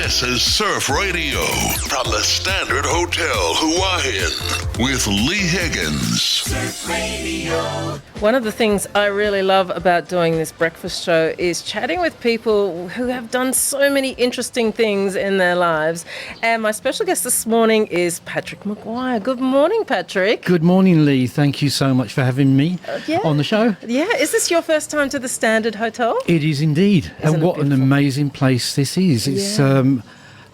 This is Surf Radio from the Standard Hotel, Hawaiian, with Leigh Higgins. Surf Radio. One of the things I really love about doing this breakfast show is chatting with people who have done so many interesting things in their lives. And my special guest this morning is Patrick Maguire. Good morning, Patrick. Good morning, Leigh. Thank you so much for having me on the show. Yeah. Is this your first time to the Standard Hotel? It is indeed. Isn't and what an amazing place this is. It's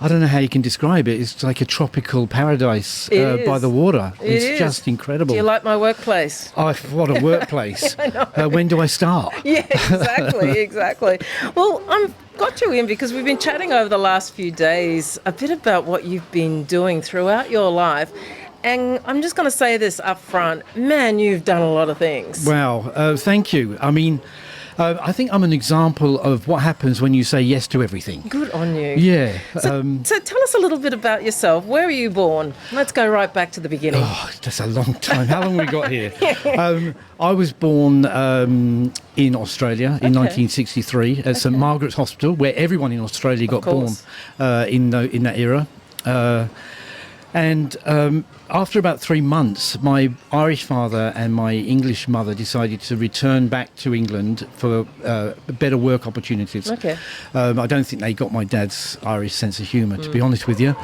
I don't know how you can describe it. It's like a tropical paradise by the water. It's just incredible. Do you like my workplace? Oh, what a workplace. I know. When do I start? Yeah, exactly. Well, I've got you in because we've been chatting over the last few days a bit about what you've been doing throughout your life. And I'm just going to say this up front. Man, you've done a lot of things. Wow. Thank you. I mean, I think I'm an example of what happens when you say yes to everything. Good on you. Yeah. So tell us a little bit about yourself. Where were you born? Let's go right back to the beginning. Oh, that's a long time. How long have we got here? I was born in Australia in 1963 at St Margaret's Hospital, where everyone in Australia got born in that era. And after about 3 months, my Irish father and my English mother decided to return back to England for better work opportunities. Okay. I don't think they got my dad's Irish sense of humour, to be honest with you.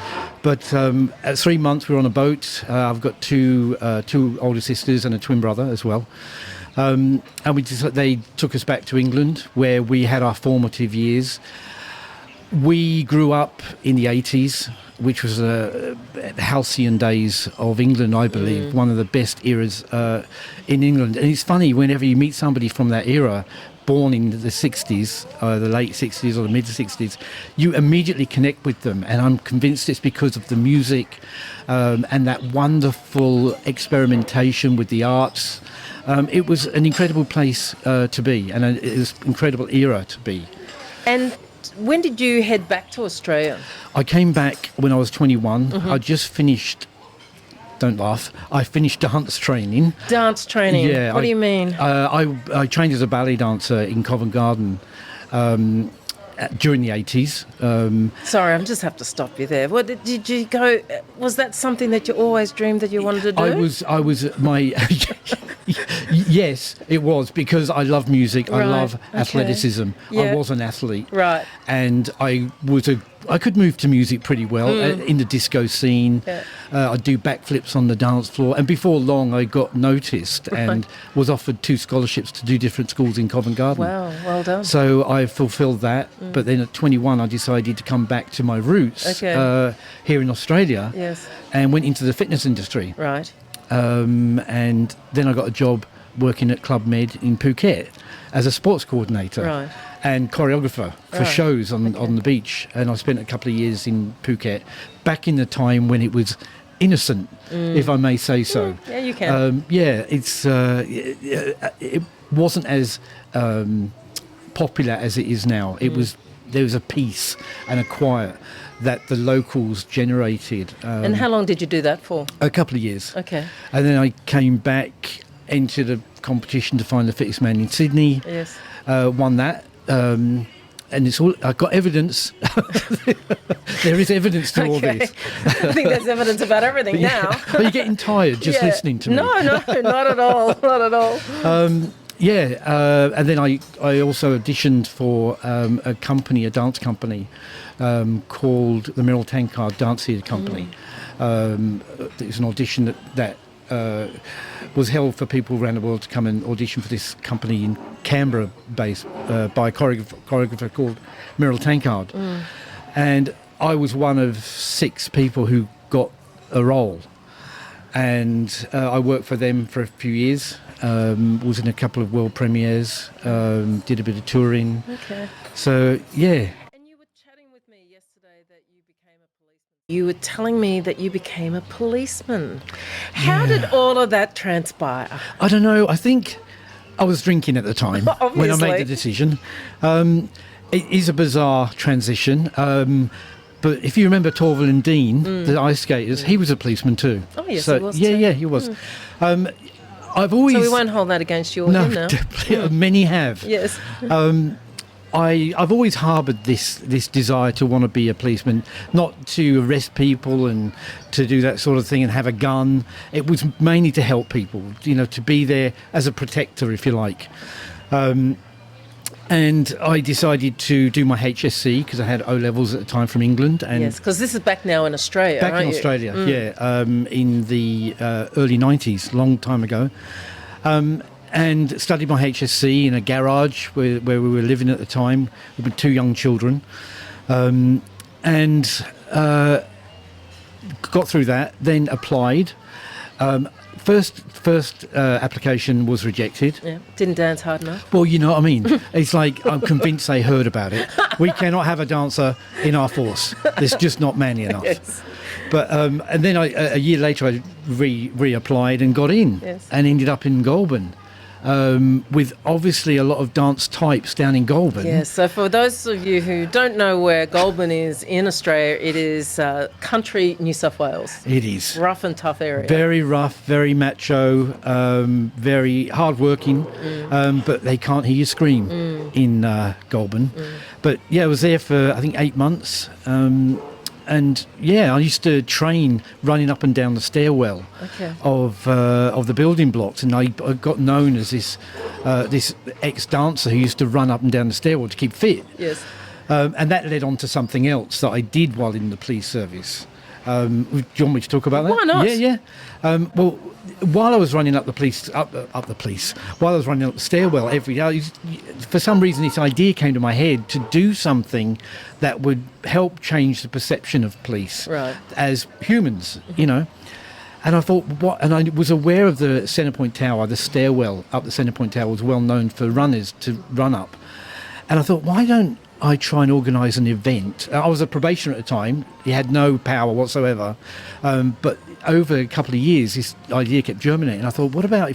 But at 3 months, we were on a boat. I've got two older sisters and a twin brother as well. And they took us back to England, where we had our formative years. We grew up in the 80s, which was the halcyon days of England, I believe, one of the best eras in England. And it's funny, whenever you meet somebody from that era, born in the 60s, the late 60s or the mid 60s, you immediately connect with them. And I'm convinced it's because of the music and that wonderful experimentation with the arts. It was an incredible place to be, and it was an incredible era to be. And when did you head back to Australia? I came back when I was 21. I just finished, don't laugh, I finished dance training. Dance training? Yeah. What do you mean? I trained as a ballet dancer in Covent Garden during the 80s. Sorry, I just have to stop you there. What did you go? Was that something that you always dreamed that you wanted to do? I was my yes, it was, because I love music. Right. I love athleticism. Yeah. I was an athlete. Right. And I could move to music pretty well in the disco scene. Yeah. I'd do backflips on the dance floor, and before long I got noticed and was offered 2 scholarships to do different schools in Covent Garden. Wow, well done. So I fulfilled that, but then at 21 I decided to come back to my roots here in Australia. Yes. And went into the fitness industry. Right. And then I got a job working at Club Med in Phuket as a sports coordinator. Right. And choreographer for shows on the beach. And I spent a couple of years in Phuket, back in the time when it was innocent, if I may say so. Yeah, you can. It wasn't as popular as it is now. There was a peace and a quiet that the locals generated. And how long did you do that for? A couple of years. Okay. And then I came back, entered a competition to find the fittest man in Sydney. Yes. Won that. And it's all. I've got evidence. There is evidence to all this. I think there's evidence about everything now. Are you getting tired just listening to me? No, not at all. Not at all. And then I also auditioned for a dance company called the Merrill Tankard Dance Theatre Company. It was an audition that was held for people around the world to come and audition for this company in Canberra, based by a choreographer called Merrill Tankard. And I was one of 6 people who got a role. And I worked for them for a few years, was in a couple of world premieres, did a bit of touring. Okay. So, yeah. And you were chatting with me yesterday that you became a policeman. You were telling me that you became a policeman. How did all of that transpire? I don't know. I think I was drinking at the time when I made the decision. It is a bizarre transition. But if you remember Torval and Dean, the ice skaters, he was a policeman too. Oh, yes, so, he was yeah, too. Yeah, he was. I've always... So we won't hold that against you or him now. Definitely, many have. Yes. I've always harboured this desire to want to be a policeman, not to arrest people and to do that sort of thing and have a gun. It was mainly to help people, to be there as a protector, if you like. And I decided to do my HSC because I had O-levels at the time from England. And yes, because this is back now in Australia, back in you? Australia, yeah, in the early 90s, long time ago. And studied my HSC in a garage where we were living at the time with 2 young children. And got through that, then applied. First application was rejected. Yeah, didn't dance hard enough. Well, you know what I mean. It's like I'm convinced they heard about it. We cannot have a dancer in our force. It's just not manly enough. Yes. But and then a year later, I reapplied and got in, Yes. and ended up in Goulburn. With obviously a lot of dance types down in Goulburn. Yes, so for those of you who don't know where Goulburn is in Australia, it is country New South Wales. It is. Rough and tough area. Very rough, very macho, very hard-working, but they can't hear you scream in Goulburn. But yeah, I was there for, I think, 8 months. And yeah, I used to train running up and down the stairwell of the building blocks, and I got known as this ex-dancer who used to run up and down the stairwell to keep fit. Yes. And that led on to something else that I did while in the police service. Do you want me to talk about that? Why not? Yeah. Well, while I was running while I was running up the stairwell every day, for some reason this idea came to my head to do something that would help change the perception of police as humans, And I thought, and I was aware of the Centrepoint Tower, the stairwell up the Centrepoint Tower was well known for runners to run up. And I thought, why don't I try and organise an event? I was a probationer at the time. He had no power whatsoever. But over a couple of years, this idea kept germinating. I thought, what about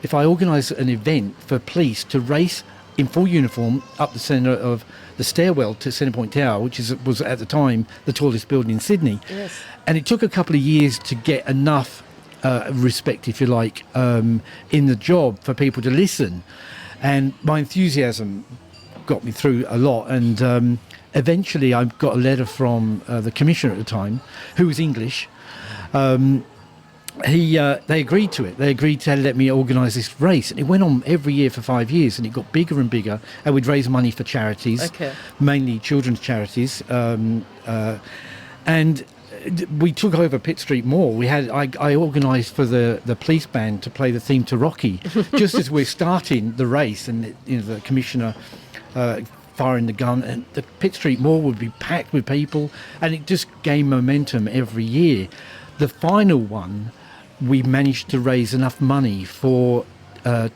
if I organise an event for police to race in full uniform up the centre of the stairwell to Centrepoint Tower, which was at the time the tallest building in Sydney. Yes. And it took a couple of years to get enough respect, if you like, in the job for people to listen. And my enthusiasm got me through a lot, and eventually I got a letter from the commissioner at the time, who was English. They agreed to it. They agreed to let me organise this race, and it went on every year for 5 years, and it got bigger and bigger, and we'd raise money for charities, mainly children's charities, and we took over Pitt Street Mall. I organised for the police band to play the theme to Rocky, just as we're starting the race, and the commissioner firing the gun, and the Pitt Street Mall would be packed with people, and it just gained momentum every year. The final one, we managed to raise enough money to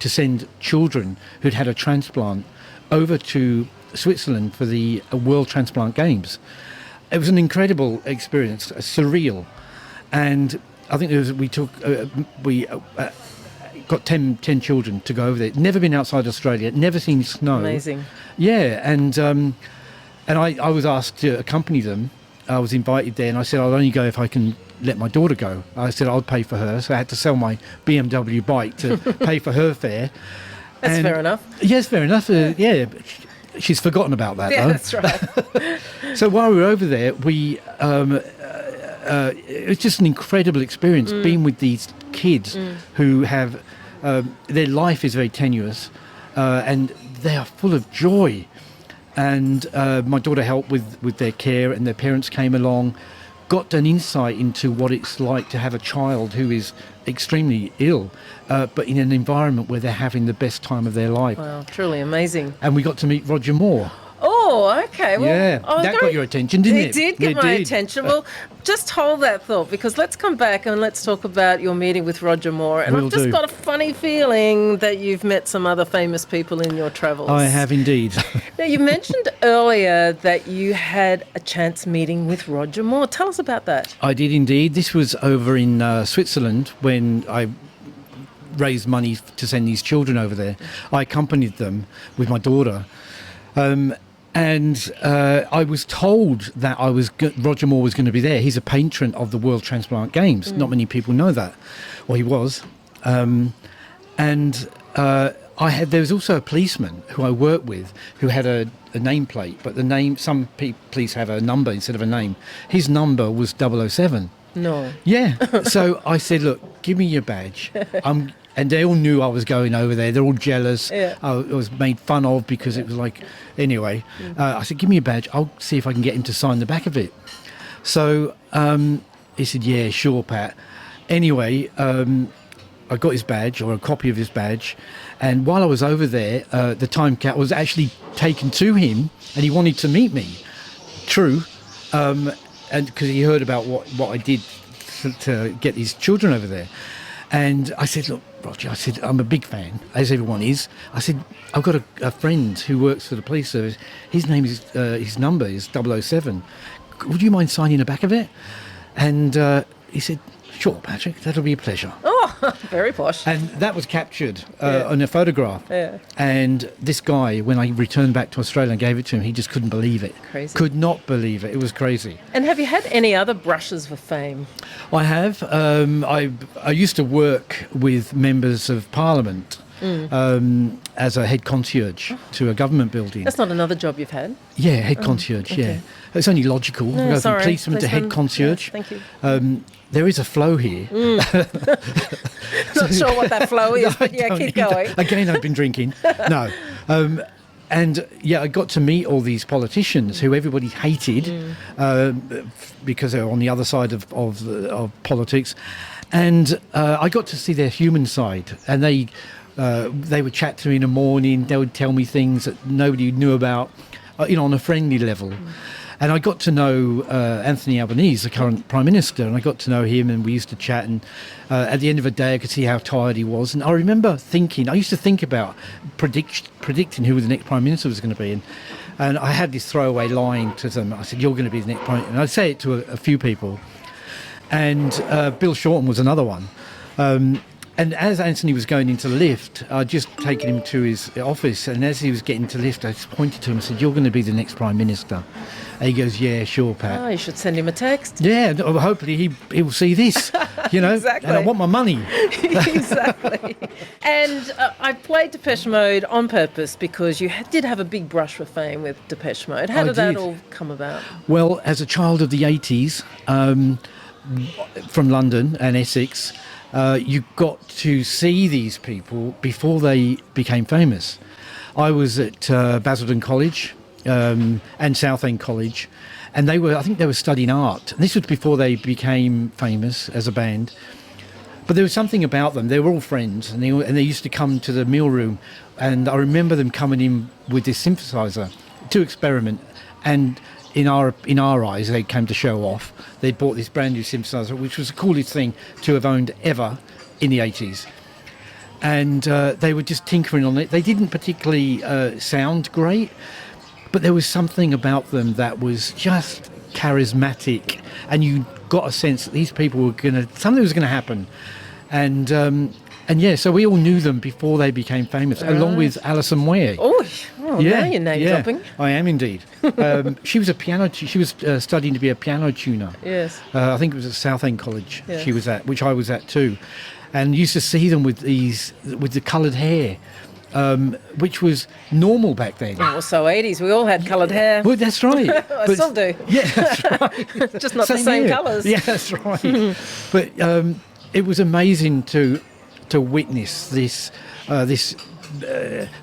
send children who'd had a transplant over to Switzerland for the World Transplant Games. It was an incredible experience, surreal, and I think we got 10 children to go over there. Never been outside Australia, never seen snow. Amazing. Yeah, and I was asked to accompany them. I was invited there, and I said I'll only go if I can let my daughter go. I said I'll pay for her, so I had to sell my BMW bike to pay for her fare. That's fair enough. Yes, fair enough. Yeah, she's forgotten about that, Yeah, though. that's right. So while we were over there, it was just an incredible experience being with these kids who have their life is very tenuous, and they are full of joy. And my daughter helped with their care, and their parents came along, got an insight into what it's like to have a child who is extremely ill, but in an environment where they're having the best time of their life. Wow, truly amazing. And we got to meet Roger Moore. Oh, okay. Well, Yeah, that got your attention, didn't it? It did get my attention. Well, just hold that thought, because let's come back and let's talk about your meeting with Roger Moore. And I've just got a funny feeling that you've met some other famous people in your travels. I have indeed. Now, you mentioned earlier that you had a chance meeting with Roger Moore. Tell us about that. I did indeed. This was over in Switzerland when I raised money to send these children over there. I accompanied them with my daughter. And I was told that Roger Moore was going to be there. He's a patron of the World Transplant Games. Not many people know that. Well, he was. And There was also a policeman who I worked with who had a nameplate, but the name, some police have a number instead of a name. His number was 007. No. Yeah. So I said, look, give me your badge. And they all knew I was going over there. They're all jealous. Yeah. I was made fun of because it was like, anyway. I said, give me a badge. I'll see if I can get him to sign the back of it. So he said, yeah, sure, Pat. Anyway, I got his badge, or a copy of his badge. And while I was over there, the time cap was actually taken to him, and he wanted to meet me. True. And because he heard about what I did to get these children over there. And I said, look, Roger, I said, I'm a big fan, as everyone is. I said, I've got a friend who works for the police service. His name is, his number is 007. Would you mind signing the back of it? And he said, sure, Patrick, that'll be a pleasure. Oh, very posh. And that was captured on a photograph. Yeah. And this guy, when I returned back to Australia and gave it to him, he just couldn't believe it. Crazy. Could not believe it. It was crazy. And have you had any other brushes for fame? I have. I used to work with members of Parliament as a head concierge to a government building. That's not another job you've had. Yeah, head concierge, okay. yeah. It's only logical. No, We go sorry, from policeman to head concierge. Yes, thank you. There is a flow here. Not sure what that flow is, but yeah, keep going. Again, I've been drinking. No. And yeah, I got to meet all these politicians who everybody hated because they were on the other side of politics. And I got to see their human side. And they would chat to me in the morning. They would tell me things that nobody knew about, on a friendly level. And I got to know Anthony Albanese, the current Prime Minister, and I got to know him, and we used to chat, and at the end of the day I could see how tired he was. And I remember thinking, I used to think about predicting who the next Prime Minister was going to be, and I had this throwaway line to them. I said, you're going to be the next Prime Minister. And I'd say it to a few people. And Bill Shorten was another one. And as Anthony was going into the lift, I'd just taken him to his office, and as he was getting to the lift, I just pointed to him and said, you're going to be the next Prime Minister. And he goes, yeah, sure, Pat. Oh, you should send him a text. Yeah, hopefully he will see this, Exactly. And I want my money. Exactly. And I played Depeche Mode on purpose because you did have a big brush for fame with Depeche Mode. How did that all come about? Well, as a child of the 80s, from London and Essex, you got to see these people before they became famous. I was at Basildon College and Southend College, and I think they were studying art. And this was before they became famous as a band. But there was something about them. They were all friends, and they used to come to the meal room, and I remember them coming in with this synthesizer to experiment. And in our eyes, they came to show off. They bought this brand new synthesizer, which was the coolest thing to have owned ever in the 80s. And they were just tinkering on it. They didn't particularly sound great, but there was something about them that was just charismatic, and you got a sense that these people were something was going to happen. And yeah, so we all knew them before they became famous, along with Alison Ware. Oh, now you're name dropping. I am indeed. She was she was studying to be a piano tuner. Yes. I think it was at Southend College. Yes. She was at, which I was at too, and used to see them with the coloured hair. Which was normal back then. Oh, so 80s, we all had coloured hair. Well, that's right. I still do. Yeah, that's right. Just not the same colours. Yeah, that's right. But it was amazing to witness this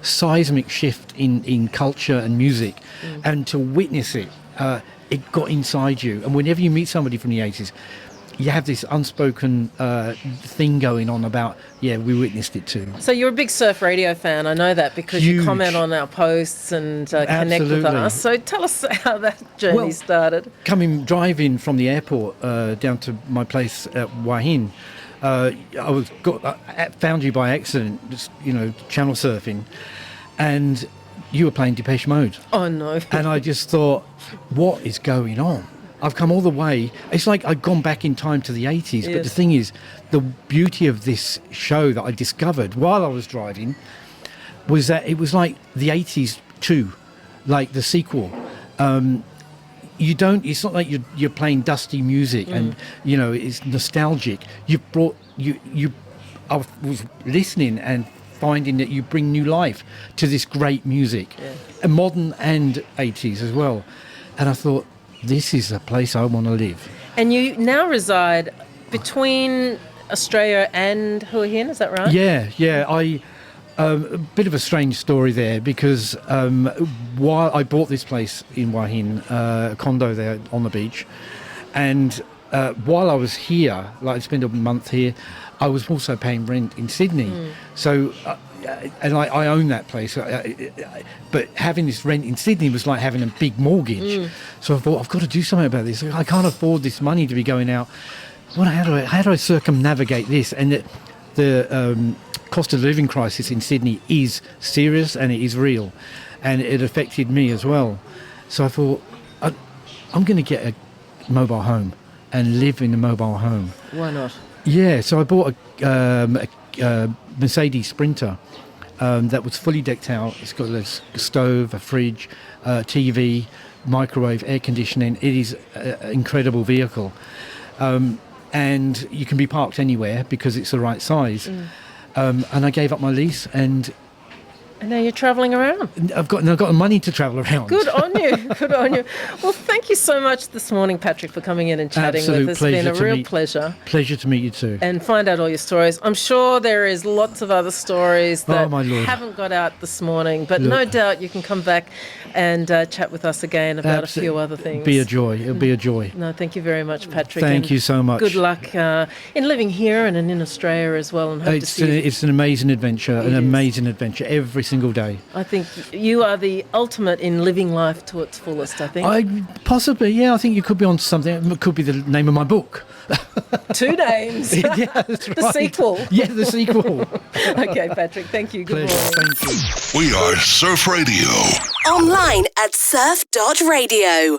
seismic shift in culture and music, and to witness it. It got inside you. And whenever you meet somebody from the 80s, you have this unspoken thing going on about, yeah, we witnessed it too. So you're a big surf radio fan, I know that, because Huge. you comment on our posts and connect with us. So tell us how that journey started. Driving from the airport down to my place at Wahin, I found you by accident, just, channel surfing, and you were playing Depeche Mode. Oh no. And I just thought, what is going on? I've come all the way. It's like I've gone back in time to the 80s. Yes. But the thing is, the beauty of this show that I discovered while I was driving was that it was like the 80s too, like the sequel. It's not like you're playing dusty music and, it's nostalgic. I was listening and finding that you bring new life to this great music, and modern and 80s as well. And I thought, this is a place I want to live. And you now reside between Australia and Hua Hin, is that right? Yeah. A bit of a strange story there, because while I bought this place in Hua Hin, a condo there on the beach, and while I was here, like I spent a month here, I was also paying rent in Sydney. So, and I own that place, but having this rent in Sydney was like having a big mortgage. So I thought, I've got to do something about this. I can't afford this money to be going out. How do I circumnavigate this? And the cost of living crisis in Sydney is serious, and it is real, and it affected me as well. So I thought, I'm going to get a mobile home and live in a mobile home. Why not? Yeah, so I bought a Mercedes Sprinter that was fully decked out. It's got a stove, a fridge, TV, microwave, air conditioning. It is an incredible vehicle. And you can be parked anywhere because it's the right size. And I gave up my lease, and now you're travelling around. I've got the money to travel around. Good on you. Good on you. Well, thank you so much this morning, Patrick, for coming in and chatting with us. It's been a real pleasure. Pleasure to meet you too. And find out all your stories. I'm sure there is lots of other stories that haven't got out this morning, but no doubt you can come back and chat with us again about a few other things. It'll be a joy. It'll be a joy. No, thank you very much, Patrick. Thank you so much. Good luck in living here and in Australia as well. And hope to see you. It's an amazing adventure, amazing adventure every single day. I think you are the ultimate in living life to its fullest, I think. Possibly. I think you could be on something. It could be the name of my book. 2 names. Yeah, that's right. The sequel. Yeah, the sequel. Okay, Patrick, thank you. Good morning. Thank you. We are Surf Radio. Online at surf.radio.